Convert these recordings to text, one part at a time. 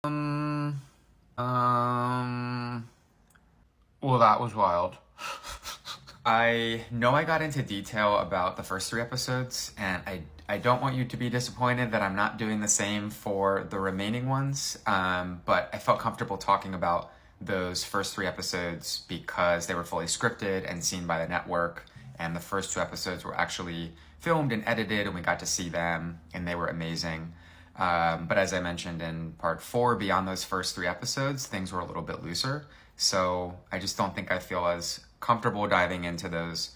Um, um, well, that was wild. I know I got into detail about the first three episodes, and I don't want you to be disappointed that I'm not doing the same for the remaining ones, but I felt comfortable talking about those first three episodes because they were fully scripted and seen by the network, and the first two episodes were actually filmed and edited, and we got to see them, and they were amazing. But as I mentioned in part four, beyond those first three episodes, things were a little bit looser. So I just don't think I feel as comfortable diving into those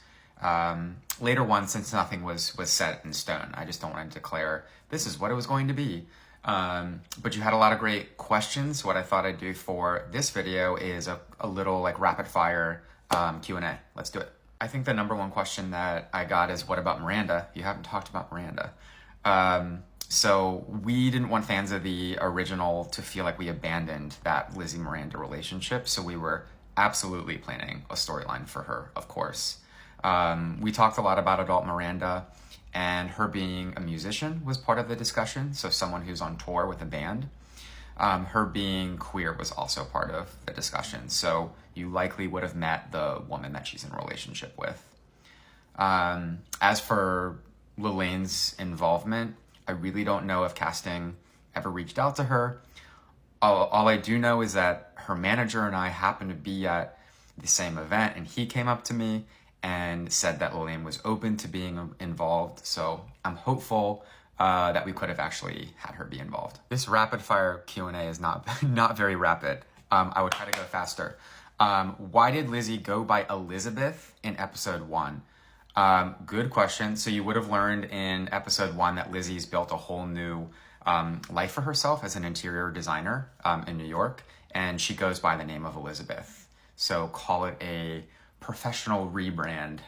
later ones since nothing was set in stone. I just don't want to declare this is what it was going to be. But you had a lot of great questions. What I thought I'd do for this video is a little like rapid fire Q&A. Let's do it. I think the number one question that I got is, what about Miranda? You haven't talked about Miranda. So we didn't want fans of the original to feel like we abandoned that Lizzie-Miranda relationship. So we were absolutely planning a storyline for her, of course. We talked a lot about adult Miranda, and her being a musician was part of the discussion. So someone who's on tour with a band. Her being queer was also part of the discussion. So you likely would have met the woman that she's in a relationship with. As for Lillian's involvement, I really don't know if casting ever reached out to her. All I do know is that her manager and I happened to be at the same event, and he came up to me and said that Lillian was open to being involved. So I'm hopeful that we could have actually had her be involved. This rapid fire Q&A is not very rapid. I would try to go faster. Why did Lizzie go by Elizabeth in episode 1? Good question. So you would have learned in episode 1 that Lizzie's built a whole new life for herself as an interior designer in New York, and she goes by the name of Elizabeth. So call it a professional rebrand,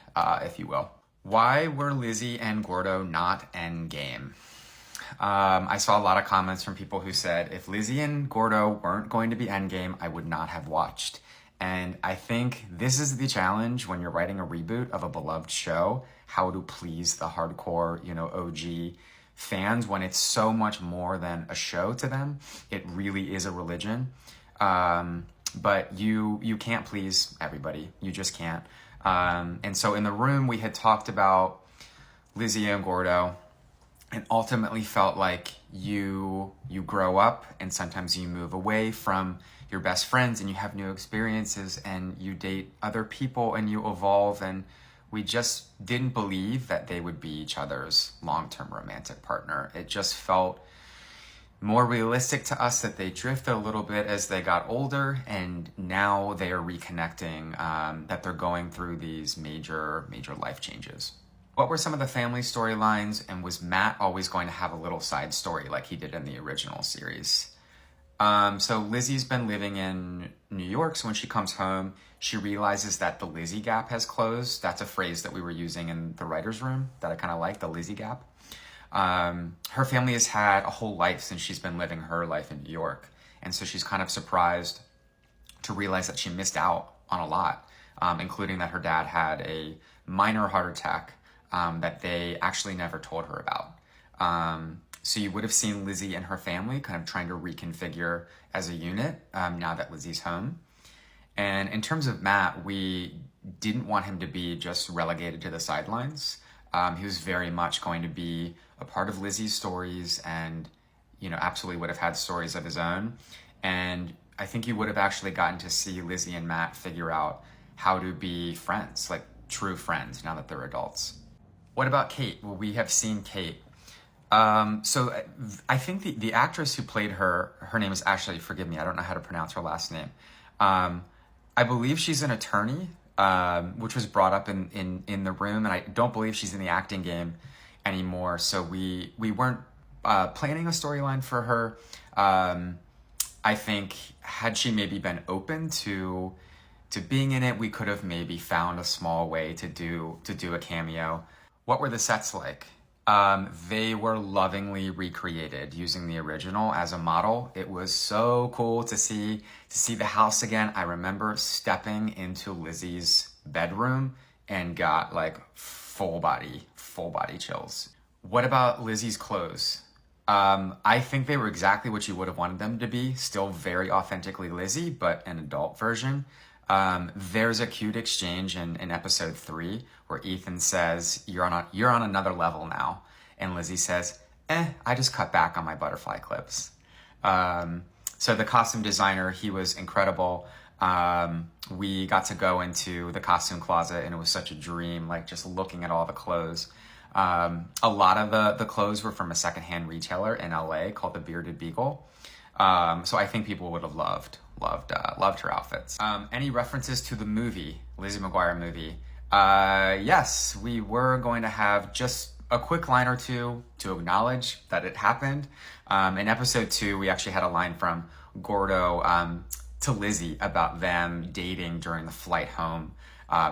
if you will. Why were Lizzie and Gordo not endgame? I saw a lot of comments from people who said, if Lizzie and Gordo weren't going to be endgame, I would not have watched. And I think this is the challenge when you're writing a reboot of a beloved show, how to please the hardcore, OG fans when it's so much more than a show to them. It really is a religion. But you can't please everybody. You just can't. And so in the room, we had talked about Lizzie and Gordo, and ultimately felt like you grow up and sometimes you move away from your best friends and you have new experiences and you date other people and you evolve, and we just didn't believe that they would be each other's long-term romantic partner. It just felt more realistic to us that they drifted a little bit as they got older, and now they are reconnecting, that they're going through these major life changes. What were some of the family storylines, and was Matt always going to have a little side story like he did in the original series? So Lizzie's been living in New York, so when she comes home, she realizes that the Lizzie gap has closed. That's a phrase that we were using in the writer's room that I kind of like, the Lizzie gap. Her family has had a whole life since she's been living her life in New York, and so she's kind of surprised to realize that she missed out on a lot, including that her dad had a minor heart attack that they actually never told her about. So you would have seen Lizzie and her family kind of trying to reconfigure as a unit now that Lizzie's home. And in terms of Matt, we didn't want him to be just relegated to the sidelines. He was very much going to be a part of Lizzie's stories and, absolutely would have had stories of his own. And I think you would have actually gotten to see Lizzie and Matt figure out how to be friends, like true friends, now that they're adults. What about Kate? Well, we have seen Kate. So I think the actress who played her name is actually, forgive me, I don't know how to pronounce her last name. I believe she's an attorney, which was brought up in the room, and I don't believe she's in the acting game anymore. So we weren't planning a storyline for her. I think had she maybe been open to being in it, we could have maybe found a small way to do a cameo. What were the sets like? They were lovingly recreated using the original as a model. It was so cool to see the house again. I remember stepping into Lizzie's bedroom and got like full body chills. What about Lizzie's clothes? I think they were exactly what you would have wanted them to be. Still very authentically Lizzie, but an adult version. There's a cute exchange in episode 3 where Ethan says, you're on another level now. And Lizzie says, I just cut back on my butterfly clips. So the costume designer, he was incredible. We got to go into the costume closet and it was such a dream, like just looking at all the clothes. A lot of the clothes were from a secondhand retailer in LA called the Bearded Beagle. So I think people would have loved her outfits. Any references to the movie, Lizzie McGuire movie? Yes, we were going to have just a quick line or two to acknowledge that it happened. In episode 2, we actually had a line from Gordo to Lizzie about them dating during the flight home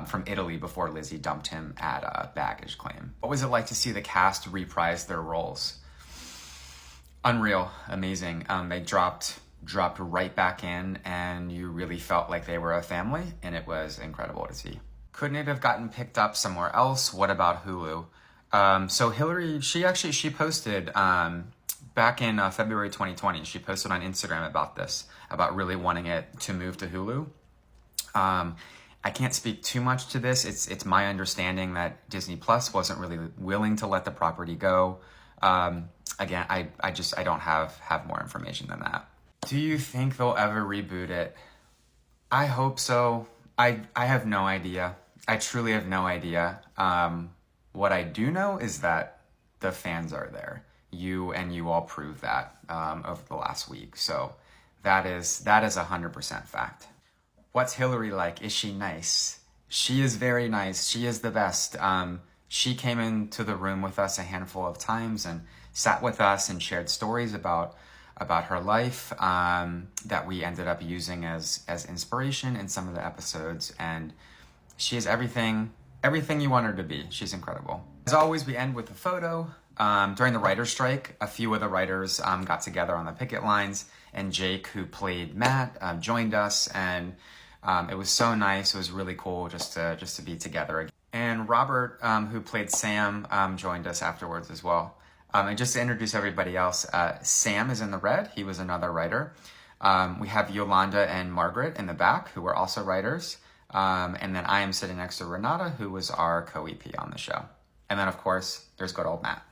from Italy before Lizzie dumped him at a baggage claim. What was it like to see the cast reprise their roles? Unreal, amazing. They dropped right back in, and you really felt like they were a family, and it was incredible to see. Couldn't it have gotten picked up somewhere else? What about Hulu? So Hillary, she posted back in February 2020, she posted on Instagram about this, about really wanting it to move to Hulu. I can't speak too much to this. It's my understanding that Disney Plus wasn't really willing to let the property go. Again, I don't have more information than that. Do you think they'll ever reboot it? I hope so. I have no idea. I truly have no idea. What I do know is that the fans are there. You all proved that over the last week. So that is 100% fact. What's Hillary like? Is she nice? She is very nice. She is the best. She came into the room with us a handful of times and sat with us and shared stories about her life that we ended up using as inspiration in some of the episodes. And she is everything you want her to be. She's incredible. As always, we end with a photo. During the writer's strike, a few of the writers got together on the picket lines, and Jake, who played Matt, joined us, and it was so nice. It was really cool just to be together again. And Robert, who played Sam, joined us afterwards as well. And just to introduce everybody else, Sam is in the red. He was another writer. We have Yolanda and Margaret in the back, who were also writers. And then I am sitting next to Renata, who was our co-EP on the show. And then, of course, there's good old Matt.